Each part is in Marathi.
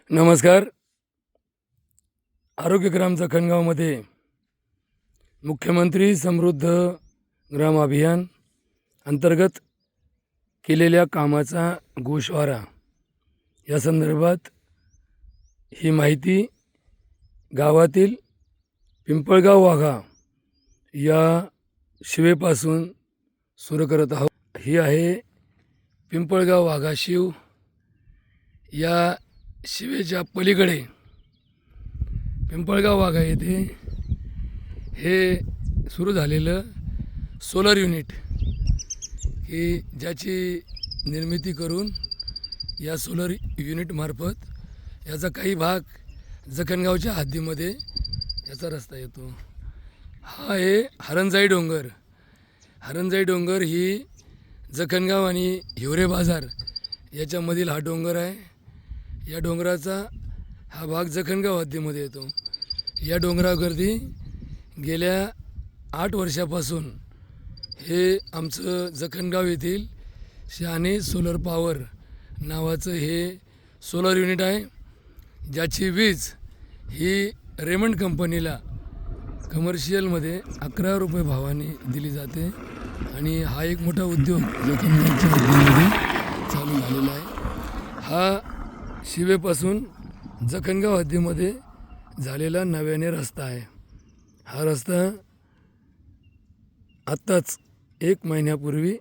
नमस्कार. आरोग्यग्राम जखणगावमध्ये मुख्यमंत्री समृद्ध ग्राम अभियान अंतर्गत केलेल्या कामाचा गोषवारा या संदर्भात ही माहिती गावातील पिंपळगाव वाघा या शिवेपासून सुरू करत आहोत. ही आहे पिंपळगाव वाघा शिव. या शिवेच्या पलीकडे पिंपळगाव वाघा येथे हे सुरू झालेलं सोलर युनिट की ज्याची निर्मिती करून या सोलर युनिटमार्फत याचा काही भाग जखणगावच्या हद्दीमध्ये याचा रस्ता येतो. हा आहे हरणजाई डोंगर. हरणजाई डोंगर ही जखणगाव आणि हिवरे बाजार याच्यामधील हा डोंगर आहे. या डोंगराचा हा भाग जखणगाव हद्दीमध्ये येतो. या डोंगरावरती गेल्या 8 वर्षापासून हे आमचं जखणगाव येथील शहाणे सोलर पॉवर नावाचं हे सोलर युनिट आहे, ज्याची वीज ही रेमंड कंपनीला कमर्शियलमध्ये 11 रुपये भावाने दिली जाते. आणि हा एक मोठा उद्योग जखणगावच्या हद्दीमध्ये चालू झालेला आहे. हा शिवेपासून जखणगाव हद्दीमध्ये झालेला नव्याने रस्ता आहे. हा रस्ता आत्ताच 1 महिन्यापूर्वी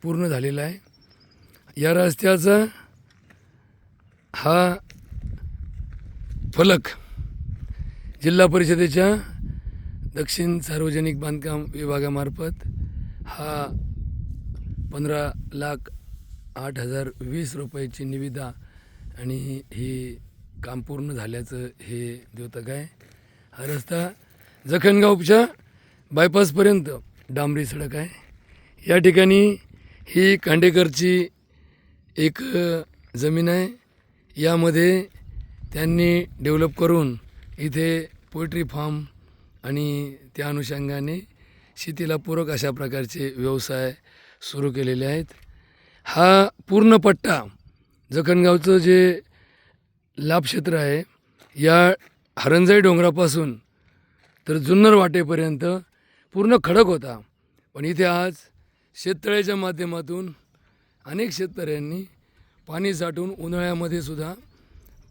पूर्ण झालेला आहे. या रस्त्याचा हा फलक जिल्हा परिषदेच्या दक्षिण सार्वजनिक बांधकाम विभागामार्फत हा 15,08,020 रुपयाची निविदा आणि ही काम पूर्ण झाल्याचं हे द्योतक आहे. हा रस्ता जखणगावच्या बायपासपर्यंत डांबरी सडक आहे. या ठिकाणी ही खांडेकरची एक जमीन आहे. यामध्ये त्यांनी डेव्हलप करून इथे पोल्ट्री फार्म आणि त्या अनुषंगाने शेतीला पूरक अशा प्रकारचे व्यवसाय सुरू केलेले आहेत. हा पूर्ण पट्टा जखणगावचं जे लाभक्षेत्र आहे, या हरणजाई डोंगरापासून तर जुन्नर वाटेपर्यंत पूर्ण खडक होता. पण इथे आज शेततळ्याच्या माध्यमातून अनेक शेतकऱ्यांनी पाणी साठवून उन्हाळ्यामध्ये सुद्धा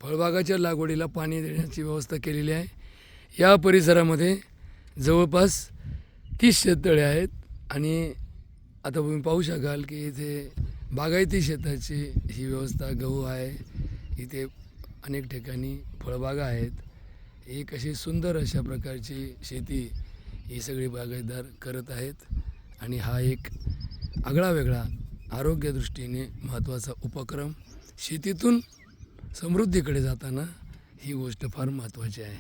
फळबागाच्या लागवडीला पाणी देण्याची व्यवस्था केलेली आहे. या परिसरामध्ये जवळपास 30 शेततळे आहेत. आणि आता तुम्ही पाहू शकाल की इथे बागायती शेताची ही व्यवस्था, गहू आहे, इथे अनेक ठिकाणी फळबागा आहेत. एक अशी सुंदर अशा प्रकारची शेती ही सगळी बागायतदार करत आहेत. आणि हा एक आगळा वेगळा आरोग्यदृष्टीने महत्त्वाचा उपक्रम, शेतीतून समृद्धीकडे जाताना ही गोष्ट फार महत्त्वाची आहे.